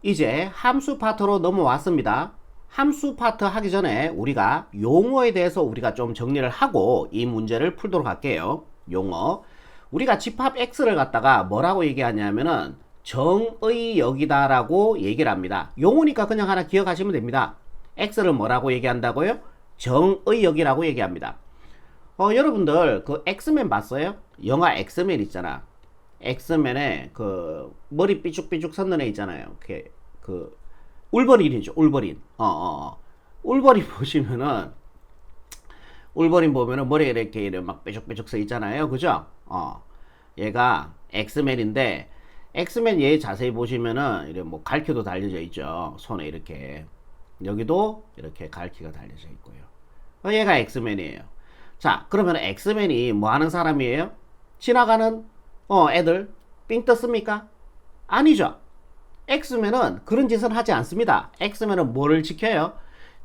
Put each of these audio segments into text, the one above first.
이제 함수 파트로 넘어왔습니다. 함수 파트 하기 전에 우리가 용어에 대해서 우리가 좀 정리를 하고 이 문제를 풀도록 할게요. 용어. 우리가 집합 x를 갖다가 뭐라고 얘기하냐면은 정의역이다 라고 얘기를 합니다. 용어니까 그냥 하나 기억하시면 됩니다. x를 뭐라고 얘기한다고요? 정의역이라고 얘기합니다. 여러분들 그 엑스맨 봤어요? 영화 엑스맨 있잖아. 엑스맨에 그 머리 삐죽삐죽 섰는 애 있잖아요. 그 울버린이죠. 울버린. 울버린 보시면은 울버린 보면은 머리에 이렇게 막 삐죽삐죽 서 있잖아요. 그죠? 얘가 엑스맨인데 엑스맨 얘 자세히 보시면은 이렇게 뭐 갈퀴도 달려져 있죠. 손에 이렇게. 여기도 이렇게 갈퀴가 달려져 있고요. 얘가 엑스맨이에요. 자, 그러면 엑스맨이 뭐 하는 사람이에요? 지나가는 애들 삥 떴습니까? 아니죠. 엑스맨은 그런 짓은 하지 않습니다. 엑스맨은 뭐를 지켜요?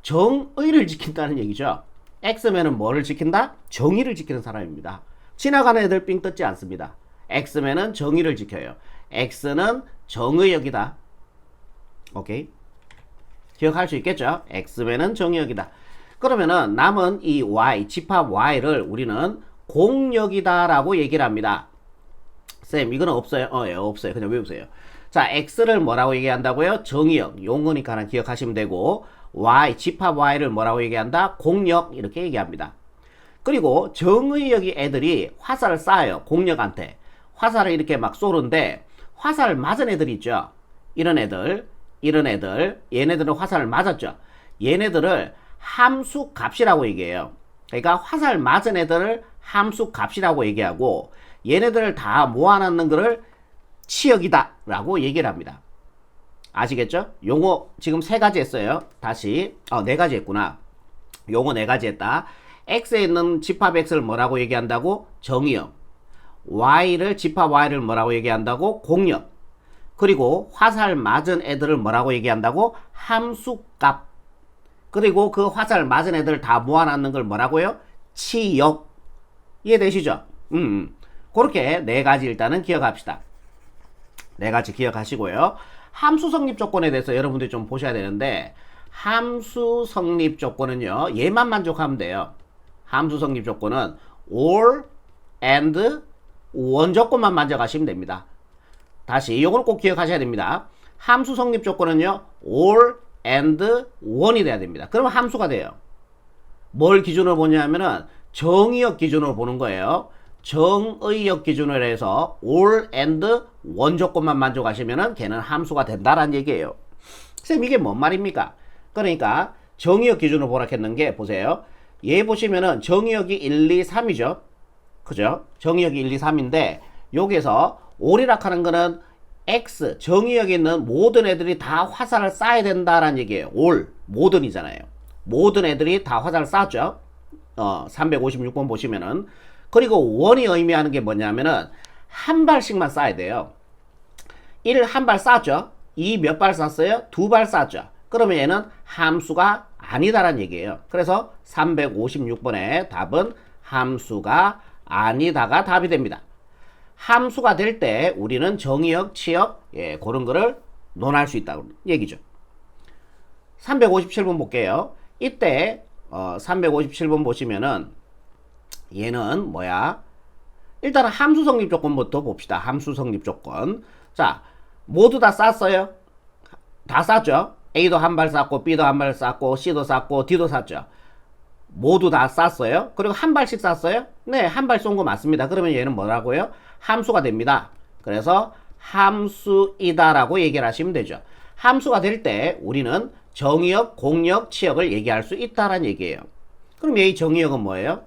정의를 지킨다는 얘기죠. 엑스맨은 뭐를 지킨다? 정의를 지키는 사람입니다. 지나가는 애들 삥 떴지 않습니다. 엑스맨은 정의를 지켜요. X는 정의역이다. 오케이? 기억할 수 있겠죠? 엑스맨은 정의역이다. 그러면은 남은 이 y, 집합 y를 우리는 공역이다 라고 얘기를 합니다. 쌤, 이거는 없어요? 예, 없어요. 그냥 외우세요. 자, x를 뭐라고 얘기한다고요? 정의역. 용어니까 하나 기억하시면 되고, y, 집합 y를 뭐라고 얘기한다? 공역. 이렇게 얘기합니다. 그리고 정의역이 애들이 화살을 쏴요. 공역한테. 화살을 이렇게 막 쏘는데, 화살 맞은 애들 있죠? 이런 애들, 얘네들은 화살을 맞았죠? 얘네들을 함수 값이라고 얘기해요. 그러니까 화살 맞은 애들을 함수 값이라고 얘기하고 얘네들을 다 모아놨는 거를 치역이다 라고 얘기를 합니다. 아시겠죠? 용어 지금 3가지 했어요. 다시 4가지 했구나. 용어 4가지 했다. x에 있는 집합 x를 뭐라고 얘기한다고? 정의역. y를 집합 y를 뭐라고 얘기한다고? 공역. 그리고 화살 맞은 애들을 뭐라고 얘기한다고? 함수값. 그리고 그 화살 맞은 애들 다 모아놨는 걸 뭐라고요? 치역. 이해되시죠? 그렇게 4가지 일단은 기억합시다. 4가지 기억하시고요. 함수 성립 조건에 대해서 여러분들이 좀 보셔야 되는데 함수 성립 조건은요. 얘만 만족하면 돼요. 함수 성립 조건은 or and one 조건만 만족하시면 됩니다. 다시 이걸 꼭 기억하셔야 됩니다. 함수 성립 조건은요. or and one이 돼야 됩니다. 그러면 함수가 돼요. 뭘 기준으로 보냐면은 정의역 기준으로 보는 거예요. 정의역 기준으로 해서 all and one 조건만 만족하시면은 걔는 함수가 된다라는 얘기예요. 쌤 이게 뭔 말입니까? 그러니까 정의역 기준으로 보라 했는 게 보세요. 얘 보시면은 정의역이 1, 2, 3이죠. 그죠? 정의역이 1, 2, 3인데 여기서 all이라 하는 거는 X, 정의역에 있는 모든 애들이 다 화살을 쏴야 된다라는 얘기예요. all, 모든이잖아요. 모든 애들이 다 화살을 쐈죠. 356번 보시면은. 그리고 원이 의미하는 게 뭐냐면은 한 발씩만 쏴야 돼요. 1 한 발 쐈죠. 2 몇 발 쐈어요? 2발 쐈죠. 그러면 얘는 함수가 아니다라는 얘기예요. 그래서 356번의 답은 함수가 아니다가 답이 됩니다. 함수가 될 때 우리는 정의역, 치역, 그런 거를 논할 수 있다고 얘기죠. 357번 볼게요. 이때 357번 보시면은 얘는 뭐야? 일단은 함수 성립 조건부터 봅시다. 함수 성립 조건. 자, 모두 다 쌌어요? 다 쌌죠? A도 한 발 쌌고 B도 한 발 쌌고 C도 쌌고 D도 쌌죠? 모두 다 쌌어요? 그리고 한 발씩 쌌어요? 네, 한 발 쏜 거 맞습니다. 그러면 얘는 뭐라고요? 함수가 됩니다. 그래서 함수이다라고 얘기를 하시면 되죠. 함수가 될 때 우리는 정의역, 공역, 치역을 얘기할 수 있다라는 얘기예요. 그럼 이 정의역은 뭐예요?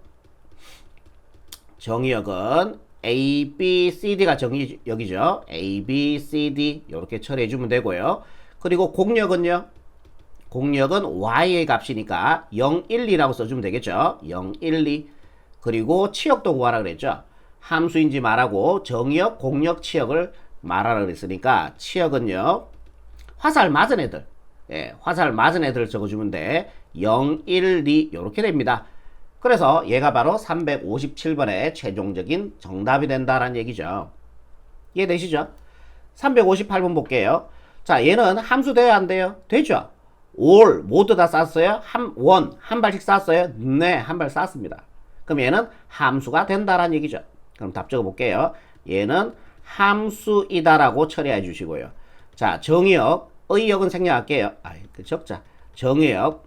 정의역은 A, B, C, D가 정의역이죠. A, B, C, D 이렇게 처리해 주면 되고요. 그리고 공역은요? 공역은 y의 값이니까 0, 1, 2라고 써주면 되겠죠. 0, 1, 2. 그리고 치역도 구하라 그랬죠. 함수인지 말하고 정의역, 공역, 치역을 말하라 그랬으니까 치역은요. 화살 맞은 애들. 화살 맞은 애들을 적어주면 돼. 0, 1, 2 이렇게 됩니다. 그래서 얘가 바로 357번의 최종적인 정답이 된다라는 얘기죠. 이해되시죠? 358번 볼게요. 자, 얘는 함수 돼야 안 돼요? 되죠? all 모두 다 쌌어요? 한 발씩 쌌어요? 네, 한 발 쌌습니다. 그럼 얘는 함수가 된다라는 얘기죠. 그럼 답 적어 볼게요. 얘는 함수이다라고 처리해 주시고요. 자, 정의역, 의역은 생략할게요. 적자. 정의역은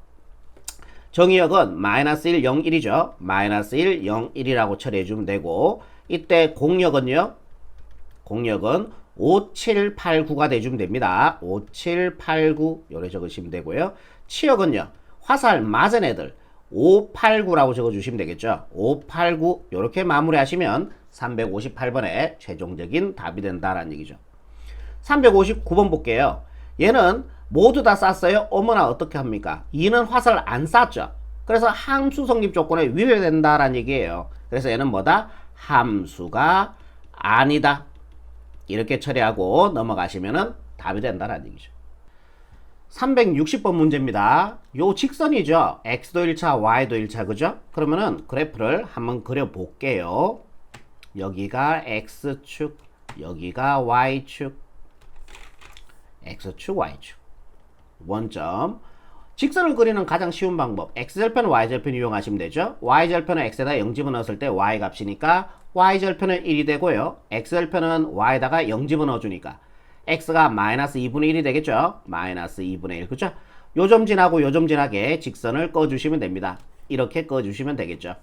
마이너스 1, 0, 1이죠. 마이너스 1, 0, 1이라고 처리해 주면 되고, 이때 공역은요, 공역은 5, 7, 8, 9가 돼주면 됩니다. 5, 7, 8, 9 요래 적으시면 되고요. 치역은요, 화살 맞은 애들 5, 8, 9라고 적어주시면 되겠죠. 5, 8, 9 요렇게 마무리하시면 358번에 최종적인 답이 된다라는 얘기죠. 359번 볼게요. 얘는 모두 다 쌌어요. 어머나 어떻게 합니까? 2는 화살 안 쌌죠. 그래서 함수 성립 조건에 위배된다라는 얘기예요. 그래서 얘는 뭐다? 함수가 아니다. 이렇게 처리하고 넘어가시면 답이 된다라는 얘기죠. 360번 문제입니다. 요 직선이죠. x도 1차, y도 1차, 그죠? 그러면은 그래프를 한번 그려 볼게요. 여기가 x축, 여기가 y축, x축, y축. 원점. 직선을 그리는 가장 쉬운 방법. x절편, y절편 이용하시면 되죠. y절편은 x에다 0 집어넣었을 때 y 값이니까 y절편은 1이 되고요. x절편은 y에다가 0 집어넣어주니까 x가 마이너스 2분의 1이 되겠죠. 마이너스 2분의 1. 그죠? 요점 지나고 요점 지나게 직선을 꺼주시면 됩니다. 이렇게 꺼주시면 되겠죠.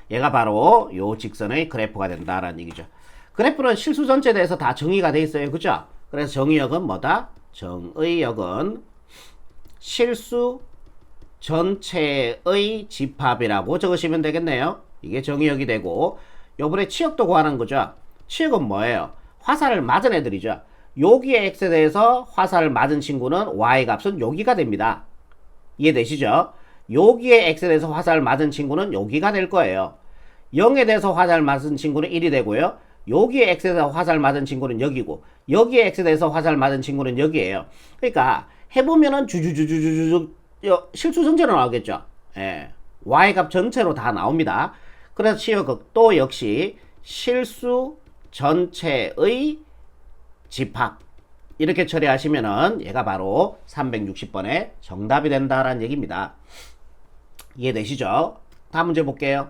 얘가 바로 요 직선의 그래프가 된다라는 얘기죠. 그래프는 실수 전체에 대해서 다 정의가 돼 있어요. 그죠? 그래서 정의역은 뭐다? 정의역은 실수 전체의 집합이라고 적으시면 되겠네요. 이게 정의역이 되고, 요번에 치역도 구하는 거죠. 치역은 뭐예요? 화살을 맞은 애들이죠. 여기의 x에 대해서 화살을 맞은 친구는 y 값은 여기가 됩니다. 이해되시죠? 여기의 x에 대해서 화살을 맞은 친구는 여기가 될 거예요. 0에 대해서 화살을 맞은 친구는 1이 되고요. 여기에 x에 대해서 화살 맞은 친구는 여기고, 여기에 x에 대해서 화살 맞은 친구는 여기에요. 그러니까 해보면은 주주주주주주 실수 전체로 나오겠죠. 예. y 값 전체로 다 나옵니다. 그래서 치역도 역시 실수 전체의 집합 이렇게 처리하시면은 얘가 바로 360번의 정답이 된다라는 얘기입니다. 이해되시죠? 다음 문제 볼게요.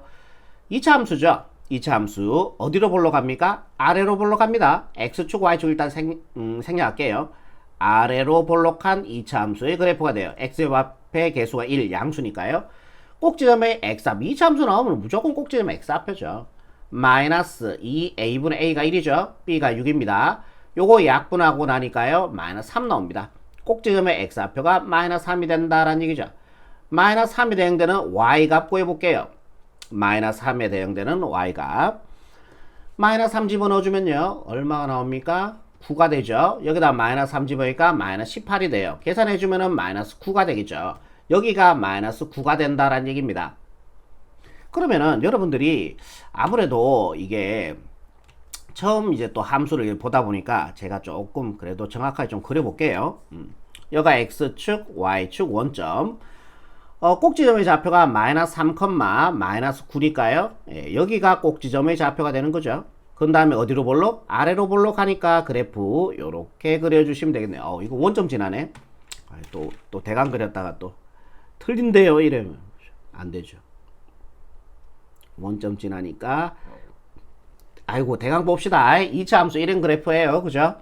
2차 함수죠. 2차 함수 어디로 볼러 갑니까? 아래로 볼러 갑니다. x축 y축 일단 생략할게요. 아래로 볼록한 2차 함수의 그래프가 돼요. x좌표의 개수가 1 양수니까요. 꼭지점에 x앞 2차 함수 나오면 무조건 꼭지점에 x앞이죠. 마이너스 2a분의 a가 1이죠. b가 6입니다. 요거 약분하고 나니까요. 마이너스 3 나옵니다. 꼭지점의 x좌표가 마이너스 3이 된다라는 얘기죠. 마이너스 3이 대응되는 y값 구해볼게요. 마이너스 3에 대응되는 y값. 마이너스 3 집어넣어주면요. 얼마가 나옵니까? 9가 되죠. 여기다 마이너스 3 집어니까 마이너스 18이 돼요. 계산해주면은 마이너스 9가 되겠죠. 여기가 마이너스 9가 된다라는 얘기입니다. 그러면은 여러분들이 아무래도 이게 처음 이제 또 함수를 보다 보니까 제가 조금 그래도 정확하게 좀 그려볼게요. 여기가 x축, y축 원점. 꼭지점의 좌표가 마이너스 3, 마이너스 9니까요. 예, 여기가 꼭지점의 좌표가 되는 거죠. 그 다음에 어디로 볼록? 아래로 볼록 하니까 그래프 요렇게 그려주시면 되겠네요. 이거 원점 지나네. 또 대강 그렸다가 또 틀린데요 이러면 안 되죠. 원점 지나니까 아이고 대강 봅시다. 2차 함수 1인 그래프예요. 그죠?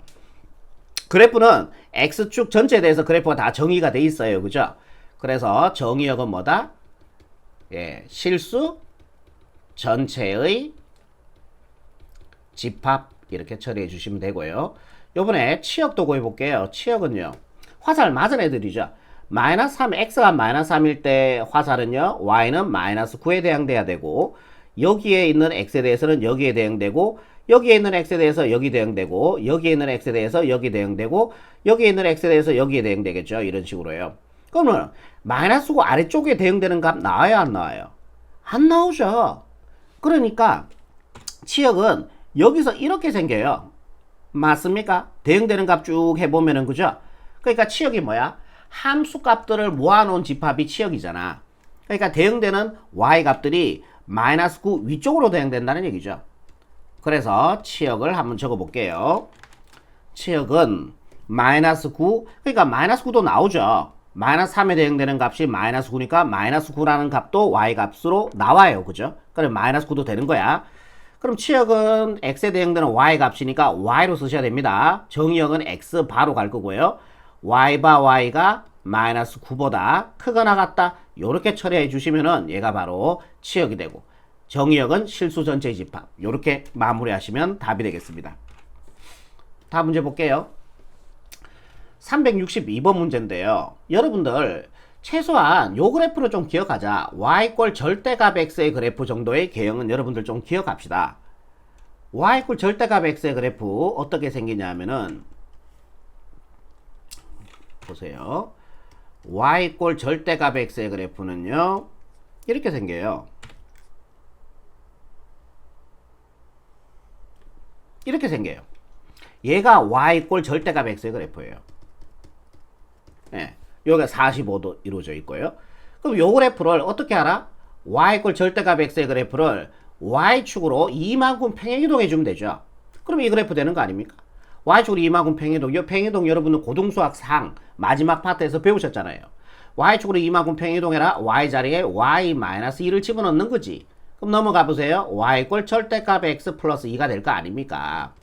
그래프는 x축 전체에 대해서 그래프가 다 정의가 돼 있어요. 그죠? 그래서 정의역은 뭐다? 예, 실수 전체의 집합 이렇게 처리해 주시면 되고요. 요번에 치역도 구해 볼게요. 치역은요. 화살 맞은 애들이죠. 마이너스 3, x가 마이너스 3일 때 화살은요. y는 마이너스 9에 해당돼야 되고, 여기에 있는 x에 대해서는 여기에 대응되고, 여기에 있는 x에 대해서 여기 대응되고, 여기에 있는 x에 대해서 여기 대응되고, 여기에 있는 x에 대해서 여기에 대응되겠죠. 이런 식으로요. 그러면 마이너스 9 아래쪽에 대응되는 값 나와요, 안 나와요? 안 나오죠. 그러니까 치역은 여기서 이렇게 생겨요. 맞습니까? 대응되는 값 쭉 해보면은, 그죠? 그러니까 치역이 뭐야? 함수 값들을 모아놓은 집합이 치역이잖아. 그러니까 대응되는 y 값들이 마이너스 9 위쪽으로 대응된다는 얘기죠. 그래서 치역을 한번 적어볼게요. 치역은 마이너스 9. 그러니까 마이너스 9도 나오죠. 마이너스 3에 대응되는 값이 마이너스 9니까 마이너스 9라는 값도 y 값으로 나와요. 그죠? 그럼 마이너스 9도 되는 거야. 그럼 치역은 x에 대응되는 y 값이니까 y로 쓰셔야 됩니다. 정의역은 x 바로 갈 거고요. y 바 y가 마이너스 9보다 크거나 같다. 요렇게 처리해 주시면은 얘가 바로 치역이 되고, 정의역은 실수 전체 집합. 요렇게 마무리하시면 답이 되겠습니다. 다음 문제 볼게요. 362번 문제인데요. 여러분들 최소한 요 그래프를 좀 기억하자. y= 절대값 x의 그래프 정도의 개형은 여러분들 좀 기억합시다. y= 절대값 x의 그래프 어떻게 생기냐면은 보세요. y= 절대값 x의 그래프는요 이렇게 생겨요. 이렇게 생겨요. 얘가 y= 절대값 x의 그래프예요. 네, 여기가 45도 이루어져 있고요. 그럼 요 그래프를 어떻게 알아? y= 절대값 x의 그래프를 y축으로 이만큼 평행이동해 주면 되죠. 그럼 이 그래프 되는 거 아닙니까? y축으로 이만큼 평행이동. 이 평행이동 여러분은 고등수학 상 마지막 파트에서 배우셨잖아요. y축으로 이만큼 평행이동해라. y 자리에 y-2를 집어넣는 거지. 그럼 넘어가 보세요. y= 절대값 x 플러스 2가 될 거 아닙니까?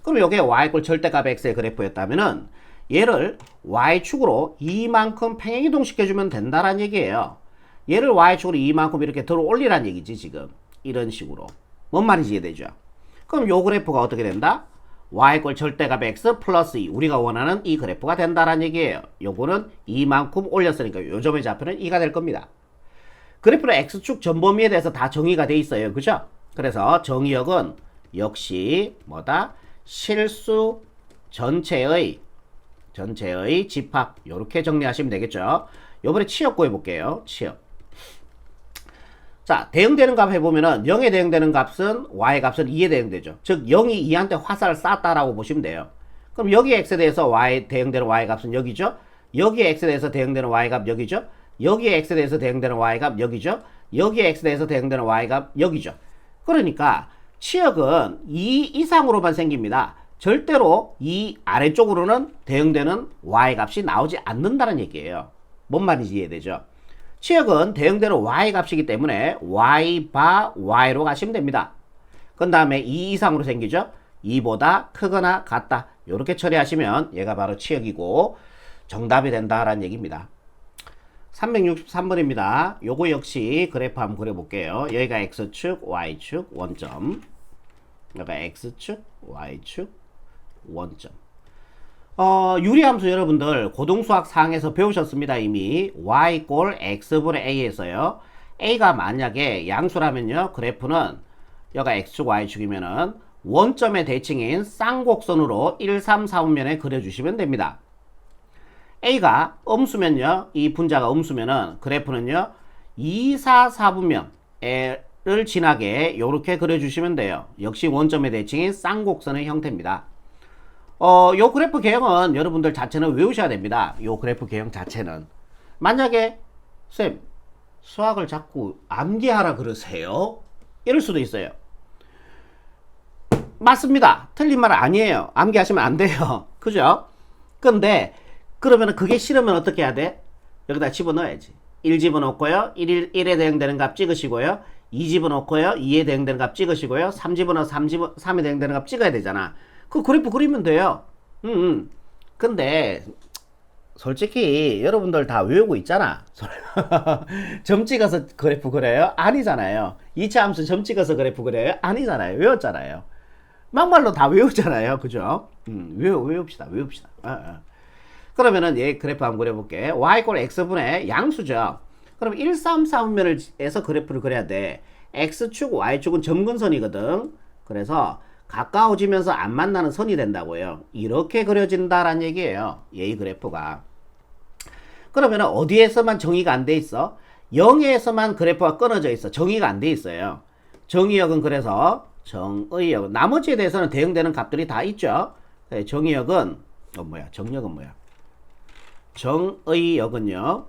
그럼 요게 y= 절대값 x의 그래프였다면은 얘를 y축으로 이만큼 평행이동 시켜주면 된다는 얘기예요. 얘를 y축으로 이만큼 이렇게 들어 올리란 얘기지 지금. 이런 식으로. 뭔 말인지 이해되죠? 그럼 요 그래프가 어떻게 된다? y= 절대값 x 플러스 2. 우리가 원하는 이 그래프가 된다는 얘기예요. 요거는 이만큼 올렸으니까 요 점의 좌표는 2가 될 겁니다. 그래프는 x축 전범위에 대해서 다 정의가 돼 있어요. 그죠? 그래서 정의역은 역시 뭐다? 실수 전체의 집합. 요렇게 정리하시면 되겠죠. 요번에 치역 구해볼게요. 치역. 자, 대응되는 값 해보면은 0에 대응되는 값은 y 값은 2에 대응되죠. 즉 0이 2한테 화살을 쐈다라고 보시면 돼요. 그럼 여기 x에 대해서 y 대응되는 y 값은 여기죠. 여기에 x에 대해서 대응되는 y 값 여기죠. 여기에 x에 대해서 대응되는 y 값 여기죠. 여기에 x에 대해서 대응되는 y 값 여기죠. 그러니까 치역은 2 이상으로만 생깁니다. 절대로 이 아래쪽으로는 대응되는 y 값이 나오지 않는다는 얘기예요. 뭔 말인지 이해되죠? 치역은 대응되는 y 값이기 때문에 y 바 y로 가시면 됩니다. 그 다음에 2 이상으로 생기죠? 2보다 크거나 같다. 이렇게 처리하시면 얘가 바로 치역이고 정답이 된다라는 얘기입니다. 363번입니다. 요거 역시 그래프 한번 그려볼게요. 여기가 x축, y축, 원점. 여기가 x축, y축, 원점. 유리함수 여러분들 고등수학 상에서 배우셨습니다. 이미 y= x분의 a에서요. a가 만약에 양수라면요. 그래프는 여기가 x축, y축이면은 원점의 대칭인 쌍곡선으로 1, 3, 4분면에 그려주시면 됩니다. a가 음수면요. 이 분자가 음수면은 그래프는요. 2, 4, 4분면을 지나게 이렇게 그려주시면 돼요. 역시 원점의 대칭인 쌍곡선의 형태입니다. 요 그래프 개형은 여러분들 자체는 외우셔야 됩니다. 요 그래프 개형 자체는. 만약에 쌤 수학을 자꾸 암기하라 그러세요? 이럴 수도 있어요. 맞습니다. 틀린 말 아니에요. 암기하시면 안 돼요. 그죠? 근데 그러면 그게 싫으면 어떻게 해야 돼? 여기다 집어넣어야지. 1 집어넣고요. 1에 대응되는 값 찍으시고요. 2 집어넣고요. 2에 대응되는 값 찍으시고요. 3 집어넣어 3에 대응되는 값 찍어야 되잖아. 그 그래프 그리면 돼요. 근데 솔직히 여러분들 다 외우고 있잖아. 점 찍어서 그래프 그려요? 아니잖아요. 2차 함수 점 찍어서 그래프 그려요? 아니잖아요. 외웠잖아요. 막말로 다 외우잖아요. 그죠? 외웁시다. 그러면은 얘 그래프 한번 그려볼게. y= x분의 양수죠. 그럼 1, 3, 4분면에서 그래프를 그려야 돼. x축, y축은 점근선이거든. 그래서 가까워지면서 안 만나는 선이 된다고요. 이렇게 그려진다라는 얘기예요. 얘의 그래프가. 그러면 어디에서만 정의가 안 돼 있어? 0에서만 그래프가 끊어져 있어. 정의가 안 돼 있어요. 정의역은 그래서 정의역. 나머지에 대해서는 대응되는 값들이 다 있죠. 정의역은 정역은 뭐야? 정의역은요.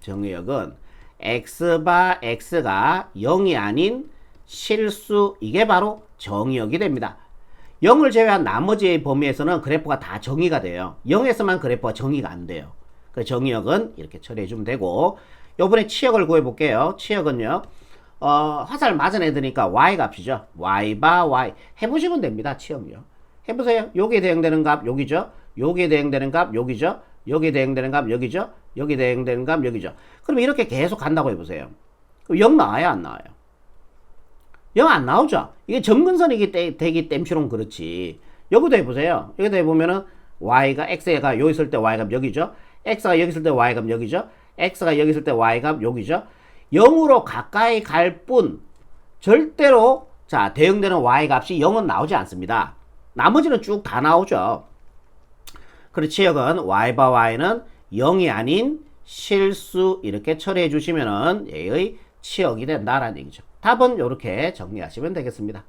정의역은 x바 x가 0이 아닌 실수, 이게 바로 정의역이 됩니다. 0을 제외한 나머지 범위에서는 그래프가 다 정의가 돼요. 0에서만 그래프가 정의가 안 돼요. 그래서 정의역은 이렇게 처리해주면 되고, 요번에 치역을 구해볼게요. 치역은요, 화살 맞은 애드니까 y 값이죠. y바 y. 해보시면 됩니다. 치역요. 해보세요. 여기에 대응되는 값 여기죠. 여기에 대응되는 값 여기죠. 여기에 대응되는 값 여기죠. 여기에 대응되는 값 여기죠. 그럼 이렇게 계속 간다고 해보세요. 그럼 0 나와요? 안 나와요? 0 안 나오죠? 이게 점근선이기 되기 땜시롱 그렇지. 여기도 해보세요. 여기도 해보면은 y가 x가 여기 있을 때 y값 여기죠. x가 여기 있을 때 y값 여기죠. x가 여기 있을 때 y값 여기죠. 0으로 가까이 갈 뿐 절대로 자 대응되는 y값이 0은 나오지 않습니다. 나머지는 쭉 다 나오죠. 그리고 치역은 y바 y는 0이 아닌 실수 이렇게 처리해 주시면은 얘의 치역이 된다라는 얘기죠. 답은 이렇게 정리하시면 되겠습니다.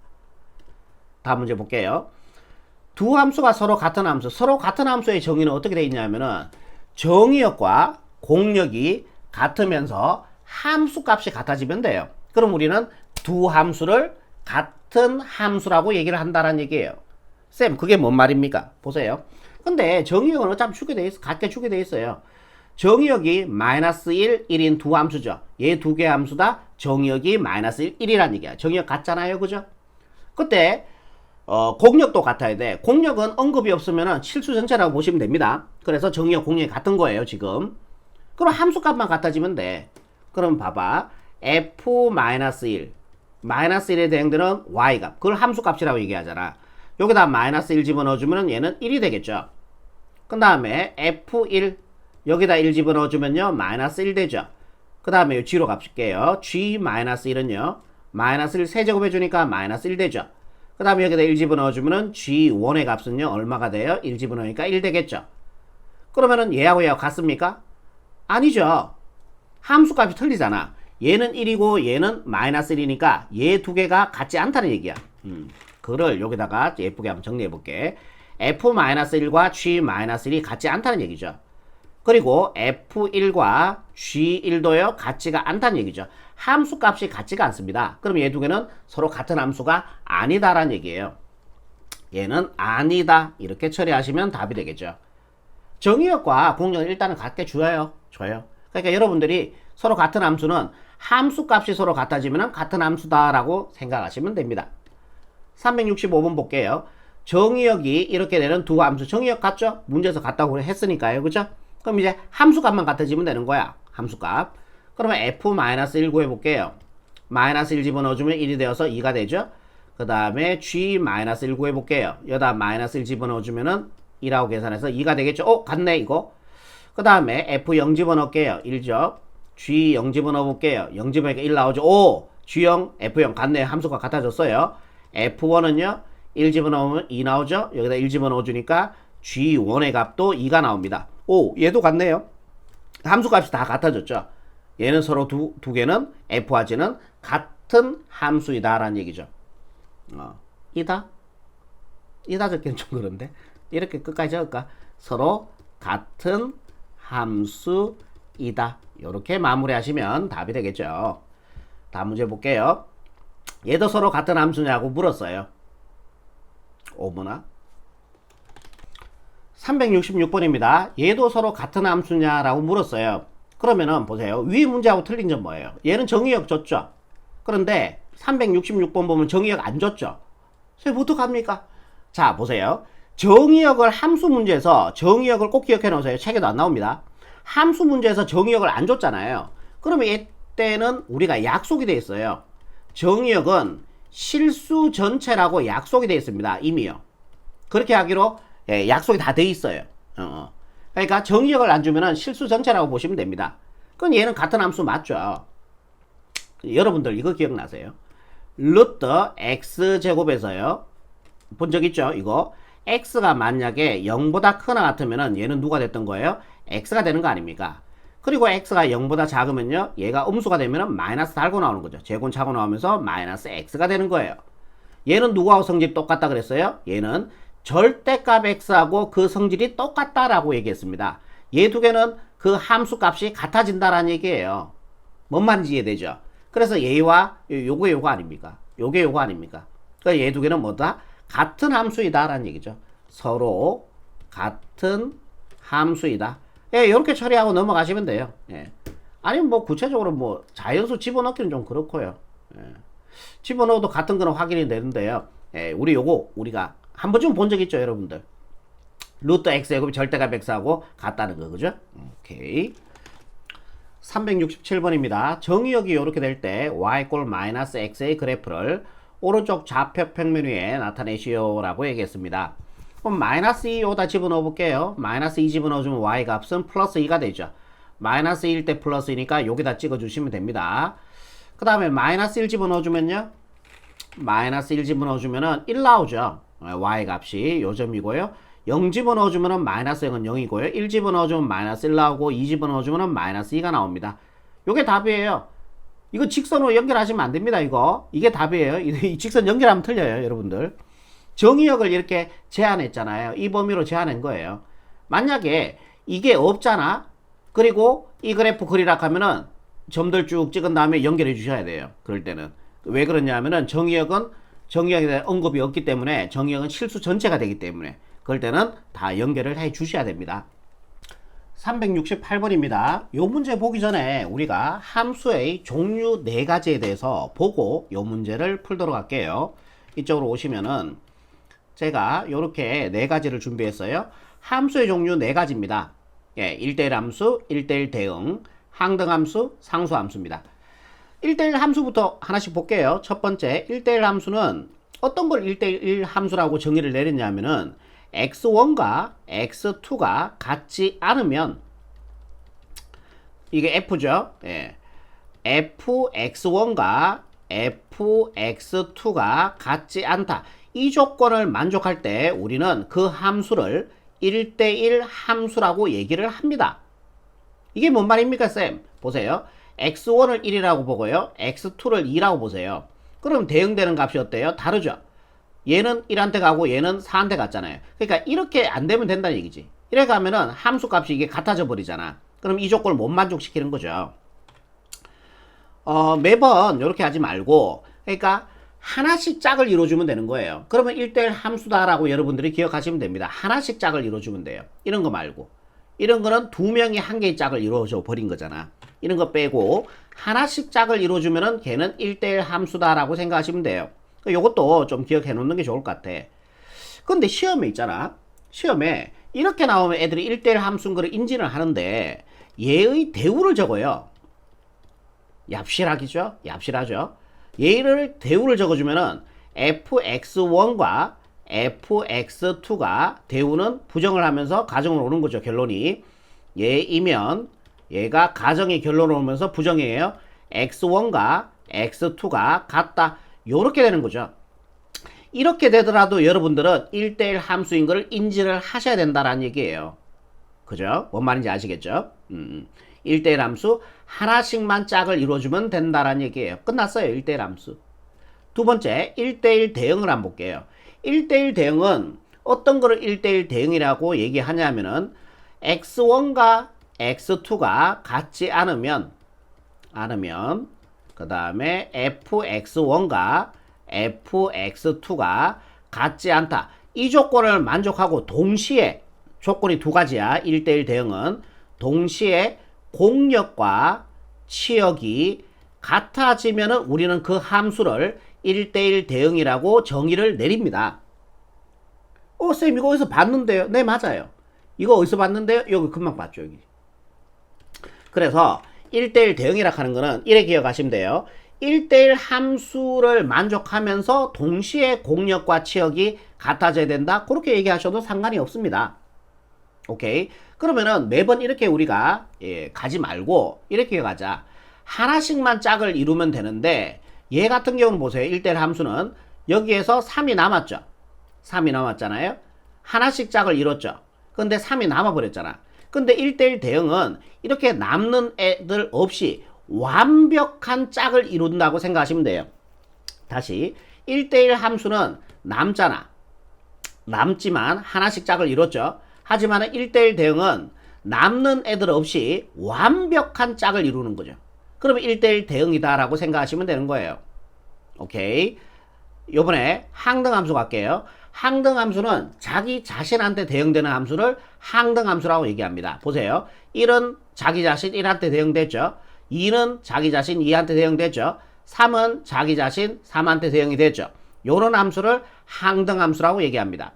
다음 문제 볼게요. 두 함수가 서로 같은 함수, 서로 같은 함수의 정의는 어떻게 되어 있냐면은 정의역과 공역이 같으면서 함수 값이 같아지면 돼요. 그럼 우리는 두 함수를 같은 함수라고 얘기를 한다는 얘기예요. 쌤, 그게 뭔 말입니까? 보세요. 근데 정의역은 어차피 주게 돼 있어. 같게 주게 돼 있어요. 정의역이 마이너스 1, 1인 두 함수죠. 얘 두 개 함수다. 정의역이 마이너스 1, 1이란 얘기야. 정의역 같잖아요. 그죠? 그때 공역도 같아야 돼. 공역은 언급이 없으면 실수 전체라고 보시면 됩니다. 그래서 정의역, 공역이 같은 거예요. 지금. 그럼 함수값만 같아지면 돼. 그럼 봐봐. f-1 마이너스 1에 대응되는 y값. 그걸 함수값이라고 얘기하잖아. 여기다 마이너스 1 집어넣어주면 얘는 1이 되겠죠. 그 다음에 f1 여기다 1 집어넣어주면요 마이너스 1 되죠. 그 다음에 g로 값을게요. g-1은요 마이너스 1 세제곱해주니까 마이너스 1 되죠. 그 다음에 여기다 1 집어넣어주면은 g1의 값은요 얼마가 돼요? 1 집어넣으니까 1 되겠죠. 그러면은 얘하고 얘하고 같습니까? 아니죠. 함수값이 틀리잖아. 얘는 1이고 얘는 마이너스 1이니까 얘 두 개가 같지 않다는 얘기야. 그를 여기다가 예쁘게 한번 정리해 볼게. f-1과 g-1이 같지 않다는 얘기죠. 그리고 f1과 g1도요 같지가 않다는 얘기죠. 함수값이 같지가 않습니다. 그럼 얘 두 개는 서로 같은 함수가 아니다라는 얘기예요. 얘는 아니다 이렇게 처리하시면 답이 되겠죠. 정의역과 공역은 일단은 같게 줘요. 그러니까 여러분들이 서로 같은 함수는 함수값이 서로 같아지면 같은 함수다라고 생각하시면 됩니다. 365번 볼게요. 정의역이 이렇게 되는 두 함수. 정의역 같죠? 문제에서 같다고 했으니까요. 그죠? 그럼 이제 함수값만 같아지면 되는 거야. 함수값. 그러면 f-1 구해볼게요. 마이너스 1 집어넣어주면 1이 되어서 2가 되죠? 그 다음에 g-1 구해볼게요. 여기다 마이너스 1 집어넣어주면은 2라고 계산해서 2가 되겠죠? 같네, 이거. 그 다음에 f0 집어넣을게요. 1죠? g0 집어넣어볼게요. 0 집어넣으니까 1 나오죠? 오! g0, f0 같네. 함수가 같아졌어요. f1은요? 1 집어넣으면 2 나오죠? 여기다 1 집어넣어주니까 g1의 값도 2가 나옵니다. 오, 얘도 같네요. 함수값이 다 같아졌죠. 얘는 서로 두 개는 f와 g는 같은 함수이다라는 얘기죠. 이다 적기는 좀 그런데 이렇게 끝까지 적을까? 서로 같은 함수이다. 이렇게 마무리하시면 답이 되겠죠. 다음 문제 볼게요. 얘도 서로 같은 함수냐고 물었어요. 어머나. 366번입니다. 얘도 서로 같은 함수냐라고 물었어요. 그러면은 보세요. 위 문제하고 틀린 점 뭐예요? 얘는 정의역 줬죠. 그런데 366번 보면 정의역 안 줬죠. 그래서 어떡합니까? 자, 보세요. 정의역을 함수 문제에서 정의역을 꼭 기억해 놓으세요. 책에도 안 나옵니다. 함수 문제에서 정의역을 안 줬잖아요. 그러면 이때는 우리가 약속이 되어 있어요. 정의역은 실수 전체라고 약속이 되어 있습니다. 이미요. 그렇게 하기로 약속이 다 되어 있어요. 그러니까 정의역을 안 주면은 실수 전체라고 보시면 됩니다. 그럼 얘는 같은 함수 맞죠? 여러분들 이거 기억나세요? 루트 x제곱에서요. 본 적 있죠? 이거 x가 만약에 0보다 크나 같으면은 얘는 누가 됐던 거예요? x가 되는 거 아닙니까? 그리고 x가 0보다 작으면요. 얘가 음수가 되면은 마이너스 달고 나오는 거죠. 제곱 차고 나오면서 마이너스 x가 되는 거예요. 얘는 누구하고 성질이 똑같다 그랬어요? 얘는 절대값 x하고 그 성질이 똑같다라고 얘기했습니다. 얘 두 개는 그 함수 값이 같아진다라는 얘기예요. 뭔 말인지 이해되죠? 그래서 얘와 요거 아닙니까? 요게 요거 아닙니까? 그러니까 얘 두 개는 뭐다? 같은 함수이다 라는 얘기죠. 서로 같은 함수이다. 예, 이렇게 처리하고 넘어가시면 돼요. 예. 아니면 뭐 구체적으로 뭐 자연수 집어넣기는 좀 그렇고요. 예. 집어넣어도 같은 거는 확인이 되는데요. 예, 우리가 한 번쯤 본 적 있죠, 여러분들. 루트 x 제곱이 절대값 x하고 같다는 거, 그죠? 오케이. 367번입니다. 정의역이 이렇게 될 때 y 꼴 마이너스 x의 그래프를 오른쪽 좌표 평면 위에 나타내시오라고 얘기했습니다. 그럼 마이너스 2 여기다 집어넣어 볼게요. 마이너스 2 집어넣어주면 y 값은 플러스 2가 되죠. 마이너스 1 때 플러스니까 여기다 찍어주시면 됩니다. 그 다음에 마이너스 1 집어넣어주면요. 마이너스 1 집어넣어주면은 1 나오죠. y 값이 요점이고요. 0 집어넣어주면은 마이너스 0은 0이고요. 1 집어넣어주면 마이너스 1 나오고 2 집어넣어주면은 마이너스 2가 나옵니다. 요게 답이에요. 이거 직선으로 연결하시면 안 됩니다. 이게 답이에요. 이 직선 연결하면 틀려요, 여러분들. 정의역을 이렇게 제한했잖아요. 이 범위로 제한한 거예요. 만약에 이게 없잖아. 그리고 이 그래프 그리라 하면은 점들 쭉 찍은 다음에 연결해 주셔야 돼요. 그럴 때는. 왜 그러냐면은 정의역에 대한 언급이 없기 때문에 정의역은 실수 전체가 되기 때문에 그럴 때는 다 연결을 해 주셔야 됩니다. 368번입니다. 요 문제 보기 전에 우리가 함수의 종류 4가지에 대해서 보고 요 문제를 풀도록 할게요. 이쪽으로 오시면은 제가 요렇게 4가지를 준비했어요. 함수의 종류 4가지입니다. 예, 1대1 함수, 1대1 대응, 항등함수, 상수함수입니다. 1대1 함수부터 하나씩 볼게요. 첫 번째 1대1 함수는 어떤 걸 1대1 함수라고 정의를 내렸냐면은 x1과 x2가 같지 않으면 이게 f죠. 예. fx1과 fx2가 같지 않다. 이 조건을 만족할 때 우리는 그 함수를 1대1 함수라고 얘기를 합니다. 이게 뭔 말입니까, 쌤? 보세요. x1을 1이라고 보고요. x2를 2라고 보세요. 그럼 대응되는 값이 어때요? 다르죠? 얘는 1한테 가고 얘는 4한테 갔잖아요. 그러니까 이렇게 안 되면 된다는 얘기지. 이렇게 가면은 함수 값이 이게 같아져 버리잖아. 그럼 이 조건을 못 만족시키는 거죠. 매번 이렇게 하지 말고, 그러니까 하나씩 짝을 이루어주면 되는 거예요. 그러면 1대1 함수다라고 여러분들이 기억하시면 됩니다. 하나씩 짝을 이루어주면 돼요. 이런 거 말고. 이런 거는 두 명이 한 개의 짝을 이루어줘 버린 거잖아. 이런 거 빼고 하나씩 짝을 이루어주면은 걔는 1대1 함수다라고 생각하시면 돼요. 요것도 좀 기억해 놓는 게 좋을 것 같아. 근데 시험에 있잖아. 시험에 이렇게 나오면 애들이 1대1 함수인 거를 인지를 하는데 얘의 대우를 적어요. 얍실하기죠? 얍실하죠? 얘를 대우를 적어주면은 fx1과 fx2가 대우는 부정을 하면서 가정을 오는 거죠. 결론이. 얘이면 얘가 가정의 결론을 오면서 부정이에요. x1과 x2가 같다. 요렇게 되는 거죠. 이렇게 되더라도 여러분들은 1대1 함수인 것을 인지를 하셔야 된다라는 얘기예요. 그죠? 뭔 말인지 아시겠죠? 1대1 함수 하나씩만 짝을 이루어주면 된다라는 얘기예요. 끝났어요. 1대1 함수. 두 번째 1대1 대응을 한번 볼게요. 1대1 대응은 어떤 거를 1대1 대응이라고 얘기하냐면은 x1과 x2가 같지 않으면 그 다음에 fx1과 fx2가 같지 않다. 이 조건을 만족하고 동시에 조건이 두 가지야. 1대1 대응은 동시에 공역과 치역이 같아지면은 우리는 그 함수를 1대1 대응이라고 정의를 내립니다. 쌤 이거 어디서 봤는데요? 네, 맞아요. 이거 어디서 봤는데요? 여기 금방 봤죠, 여기. 그래서 1대1 대응이라 하는 거는 이렇게 기억하시면 돼요. 1대1 함수를 만족하면서 동시에 공역과 치역이 같아져야 된다. 그렇게 얘기하셔도 상관이 없습니다. 오케이. 그러면은 매번 이렇게 우리가 가지 말고 이렇게 가자. 하나씩만 짝을 이루면 되는데 얘 같은 경우는 보세요. 1대1 함수는 여기에서 3이 남았죠. 3이 남았잖아요. 하나씩 짝을 이뤘죠. 근데 3이 남아버렸잖아. 근데 1대1 대응은 이렇게 남는 애들 없이 완벽한 짝을 이룬다고 생각하시면 돼요. 다시 1대1 함수는 남잖아. 남지만 하나씩 짝을 이뤘죠. 하지만 1대1 대응은 남는 애들 없이 완벽한 짝을 이루는 거죠. 그러면 1대1 대응이다 라고 생각하시면 되는 거예요. 오케이. 요번에 항등함수 갈게요. 항등함수는 자기 자신한테 대응되는 함수를 항등함수라고 얘기합니다. 보세요. 1은 자기 자신 1한테 대응됐죠. 2는 자기 자신 2한테 대응됐죠. 3은 자기 자신 3한테 대응이 됐죠. 요런 함수를 항등함수라고 얘기합니다.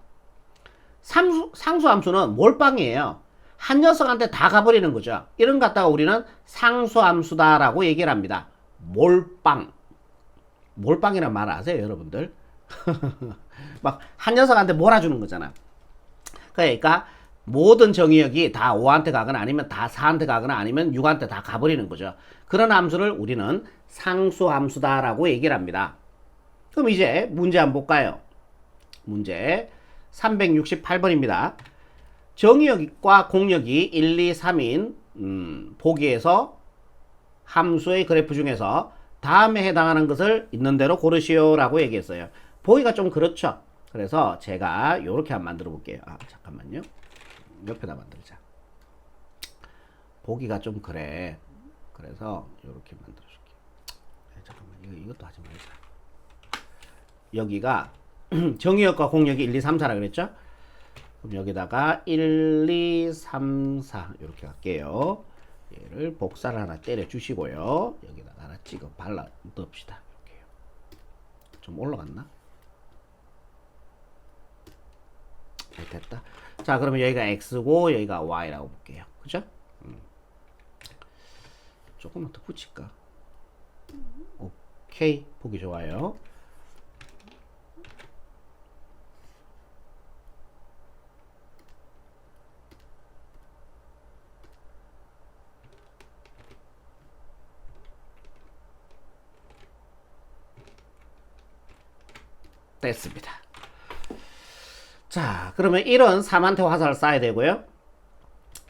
상수함수는 몰빵이에요. 한 녀석한테 다 가버리는 거죠. 이런 거 갖다가 우리는 상수함수다라고 얘기를 합니다. 몰빵. 몰빵이란 말 아세요, 여러분들? 막 한 녀석한테 몰아주는 거잖아. 그러니까 모든 정의역이 다 5한테 가거나 아니면 다 4한테 가거나 아니면 6한테 다 가버리는 거죠. 그런 함수를 우리는 상수함수다라고 얘기를 합니다. 그럼 이제 문제 한번 볼까요? 문제 368번입니다. 정의역과 공역이 1, 2, 3인 보기에서 함수의 그래프 중에서 다음에 해당하는 것을 있는 대로 고르시오 라고 얘기했어요. 보기가 좀 그렇죠. 그래서 제가 이렇게 한번 만들어 볼게요. 잠깐만요. 옆에다 만들자. 보기가 좀 그래. 그래서 이렇게 만들어 줄게요. 잠깐만, 이것도 하지 말자. 여기가 정의역과 공역이 1, 2, 3, 4라 그랬죠? 그럼 여기다가 1, 2, 3, 4 이렇게 할게요. 얘를 복사를 하나 때려 주시고요. 여기다가 하나 찍어 발라 넣읍시다. 이렇게요. 좀 올라갔나? 네, 됐다. 자, 그러면 여기가 x고 여기가 y라고 볼게요. 그죠? 조금만 더 붙일까? 오케이. 보기 좋아요. 됐습니다. 자, 그러면 1은 3한테 화살을 쏴야 되고요.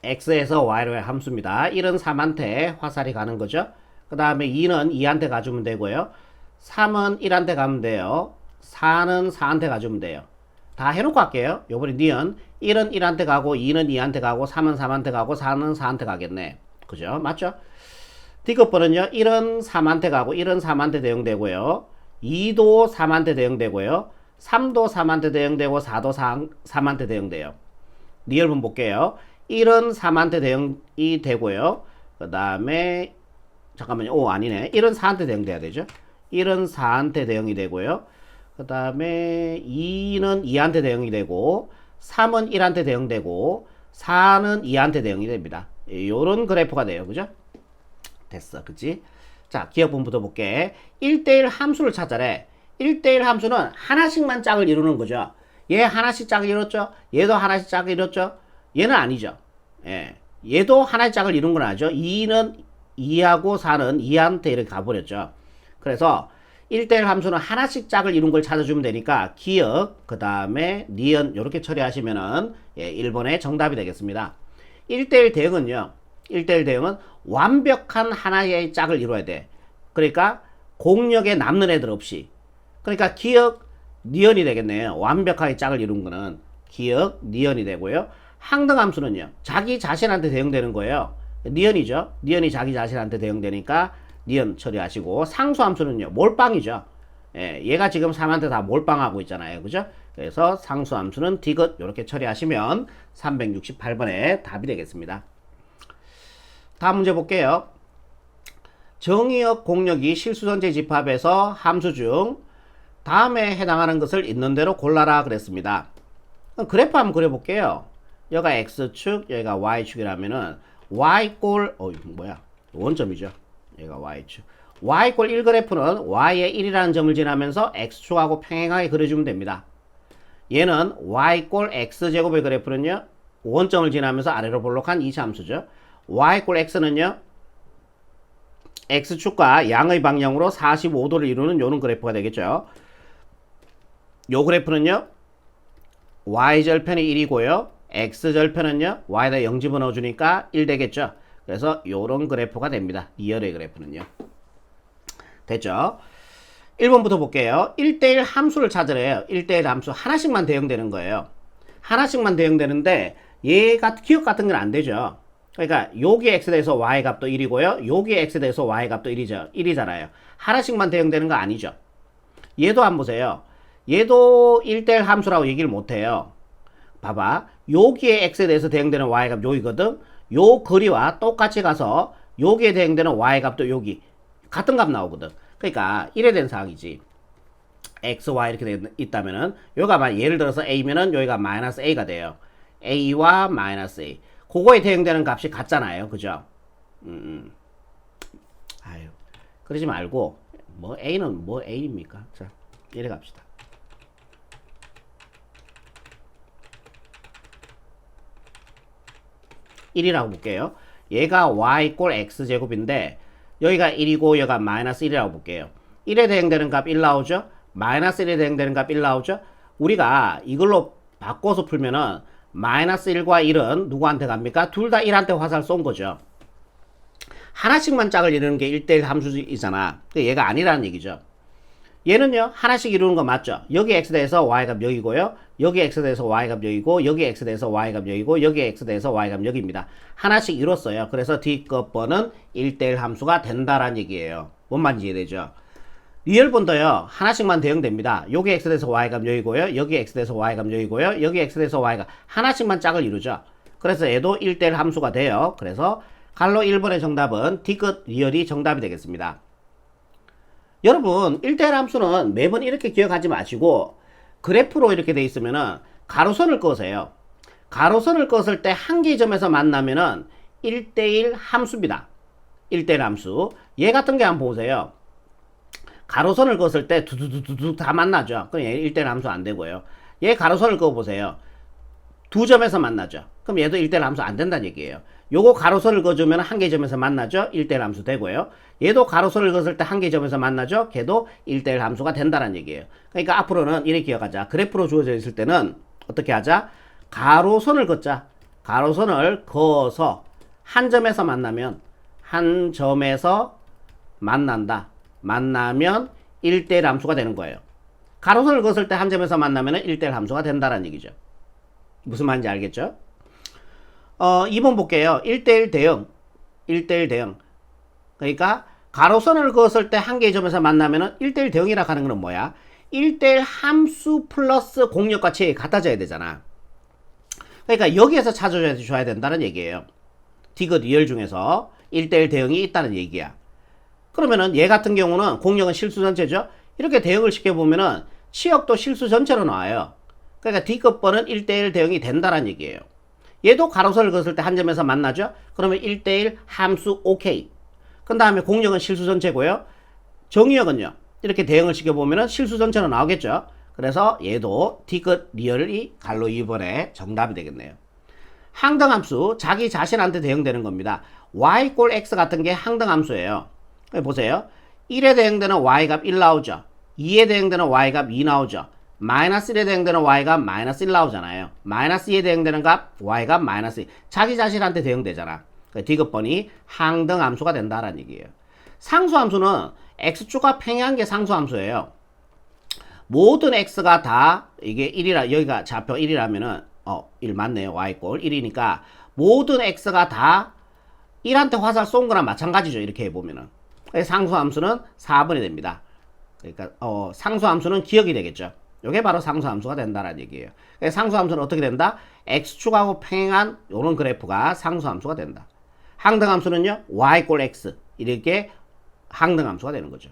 x에서 y로의 함수입니다. 1은 3한테 화살이 가는 거죠. 그 다음에 2는 2한테 가주면 되고요. 3은 1한테 가면 돼요. 4는 4한테 가주면 돼요. 다 해놓고 할게요. 요번에 니은 1은 1한테 가고 2는 2한테 가고 3은 3한테 가고 4는 4한테 가겠네. 그죠? 맞죠? D급번은요. 1은 3한테 가고 1은 3한테 대응되고요. 2도 3한테 대응되고요. 3도 3한테 대응되고 4도 3한테 대응돼요. 리얼분 볼게요. 1은 3한테 대응이 되고요. 그 다음에 잠깐만요. 아니네. 1은 4한테 대응돼야 되죠. 1은 4한테 대응이 되고요. 그 다음에 2는 2한테 대응이 되고 3은 1한테 대응되고 4는 2한테 대응이 됩니다. 요런 그래프가 돼요. 그죠? 됐어. 그치? 자, 기억분부터 볼게. 1대1 함수를 찾아래. 1대1 함수는 하나씩만 짝을 이루는 거죠. 얘 하나씩 짝을 이뤘죠? 얘도 하나씩 짝을 이뤘죠? 얘는 아니죠. 예. 얘도 하나씩 짝을 이룬 건 아니죠. 2는 2하고 4는 2한테 이렇게 가버렸죠. 그래서 1대1 함수는 하나씩 짝을 이룬 걸 찾아주면 되니까 기억, 그 다음에 니은 이렇게 처리하시면은 1번의 정답이 되겠습니다. 1대1 대응은요. 1대1 대응은 완벽한 하나의 짝을 이루어야 돼. 그러니까 공역에 남는 애들 없이. 그러니까 기억, 니은이 되겠네요. 완벽하게 짝을 이룬 거는 기억, 니은이 되고요. 항등함수는요. 자기 자신한테 대응되는 거예요. 니은이죠. 니은이 자기 자신한테 대응되니까 니은 처리하시고, 상수함수는요. 몰빵이죠. 예, 얘가 지금 3한테 다 몰빵하고 있잖아요. 그죠? 그래서 상수함수는 디귿 이렇게 처리하시면 368번에 답이 되겠습니다. 다음 문제 볼게요. 정의역 공역이 실수전체 집합에서 함수 중 다음에 해당하는 것을 있는 대로 골라라 그랬습니다. 그럼 그래프 한번 그려볼게요. 여기가 x축, 여기가 y축이라면은 y꼴, 원점이죠. 여기가 y축. y꼴 1그래프는 y의 1이라는 점을 지나면서 x축하고 평행하게 그려주면 됩니다. 얘는 y꼴 x제곱의 그래프는요. 원점을 지나면서 아래로 볼록한 2차 함수죠. y꼴 x는요. x축과 양의 방향으로 45도를 이루는 요런 그래프가 되겠죠. 요 그래프는요. y절편이 1이고요. x절편은요. y에다 0 집어넣어주니까 1 되겠죠. 그래서 요런 그래프가 됩니다. 2열의 그래프는요. 됐죠? 1번부터 볼게요. 1대1 함수를 찾으래요. 1대1 함수 하나씩만 대응되는 거예요. 하나씩만 대응되는데 얘가 기억 같은 건 안 되죠. 그러니까 여기 x에 대해서 y 값도 1이고요. 여기 x에 대해서 y 값도 1이잖아요. 하나씩만 대응되는 거 아니죠. 얘도 한번 보세요. 얘도 1대1 함수라고 얘기를 못해요. 봐봐. 여기에 x에 대해서 대응되는 y값 여기거든. 요 거리와 똑같이 가서 여기에 대응되는 y값도 여기 같은 값 나오거든. 그러니까 이래 된 상황이지. x, y 이렇게 있다면은 여기가 예를 들어서 a면은 여기가 마이너스 a가 돼요. a와 마이너스 a. 그거에 대응되는 값이 같잖아요. 그죠? 아유. 그러지 말고 뭐 a는 뭐 a입니까? 자, 이래 갑시다. 1이라고 볼게요. 얘가 y 꼴 x제곱인데 여기가 1이고 여기가 마이너스 1이라고 볼게요. 1에 대응되는 값 1 나오죠? 마이너스 1에 대응되는 값 1 나오죠? 우리가 이걸로 바꿔서 풀면은 마이너스 1과 1은 누구한테 갑니까? 둘 다 1한테 화살 쏜 거죠. 하나씩만 짝을 이루는 게 1대1 함수이잖아. 얘가 아니라는 얘기죠. 얘는요 하나씩 이루는 거 맞죠? 여기 x에 대해서 y값 여기고요, 여기 x에 대해서 y값 여기고, 여기 x에 대해서 y값 여기고, 여기 x에 대해서 y값 여기입니다. 하나씩 이뤘어요. 그래서 D급번은 1대1 함수가 된다라는 얘기예요. 뭔 말인지 이해되죠? 리얼번도요 하나씩만 대응됩니다. 여기 x에 대해서 y값 여기고요, 여기 x에 대해서 y값 여기고요, 여기 x에 대해서 y값 하나씩만 짝을 이루죠. 그래서 얘도 1대1 함수가 돼요. 그래서 갈로 1번의 정답은 D급 리얼이 정답이 되겠습니다. 여러분 1대1 함수는 매번 이렇게 기억하지 마시고 그래프로 이렇게 돼 있으면은 가로선을 그으세요. 가로선을 그었을 때 한 개의 점에서 만나면은 1대1 함수입니다. 1대1 함수. 얘 같은 게 한번 보세요. 가로선을 그었을 때 두두두두 다 만나죠. 그럼 얘 1대1 함수 안 되고요. 얘 가로선을 그어 보세요. 두 점에서 만나죠. 그럼 얘도 1대1 함수 안 된다는 얘기예요. 요거 가로선을 그어주면 한 개의 점에서 만나죠. 1대1 함수 되고요. 얘도 가로선을 그었을 때 한 개의 점에서 만나죠. 걔도 1대1 함수가 된다는 얘기예요. 그러니까 앞으로는 이렇게 기억하자. 그래프로 주어져 있을 때는 어떻게 하자? 가로선을 긋자. 가로선을 그어서 한 점에서 만나면 한 점에서 만난다. 만나면 1대1 함수가 되는 거예요. 가로선을 그었을 때 한 점에서 만나면 1대1 함수가 된다는 얘기죠. 무슨 말인지 알겠죠? 2번 볼게요. 1대1 대응. 1대1 대응. 그러니까 가로선을 그었을 때 한 개의 점에서 만나면 1대1 대응이라고 하는 건 뭐야? 1대1 함수 플러스 공역같이 같아져야 되잖아. 그러니까 여기에서 찾아줘야 된다는 얘기예요. 디귿 리얼 중에서 1대1 대응이 있다는 얘기야. 그러면은 얘 같은 경우는 공역은 실수 전체죠. 이렇게 대응을 시켜보면은 치역도 실수 전체로 나와요. 그러니까 D급번은 1대1 대응이 된다는 얘기예요. 얘도 가로선을 그었을 때 한 점에서 만나죠. 그러면 1대1 함수 OK. 그 다음에 공역은 실수 전체고요. 정의역은요. 이렇게 대응을 시켜보면 실수 전체로 나오겠죠. 그래서 얘도 D급 리얼이 갈로 2번에 정답이 되겠네요. 항등함수, 자기 자신한테 대응되는 겁니다. y 꼴 x 같은 게 항등함수예요. 보세요. 1에 대응되는 y값 1 나오죠. 2에 대응되는 y값 2 나오죠. 마이너스 1에 대응되는 y값 마이너스 1 나오잖아요. 마이너스 2에 대응되는 값 y값 마이너스 2. 자기 자신한테 대응되잖아. D급번이 항등함수가 된다라는 얘기예요. 상수함수는 x축과 평행한 게 상수함수예요. 모든 x가 다 이게 1이라 여기가 좌표 1이라면은 1 맞네요. y꼴 1이니까 모든 x가 다 1한테 화살 쏜 거랑 마찬가지죠. 이렇게 해보면은 상수함수는 4번이 됩니다. 그러니까 상수함수는 기억이 되겠죠. 이게 바로 상수함수가 된다는 얘기예요. 상수함수는 어떻게 된다? x축하고 평행한 이런 그래프가 상수함수가 된다. 항등함수는요, y 꼴 x 이렇게 항등함수가 되는 거죠.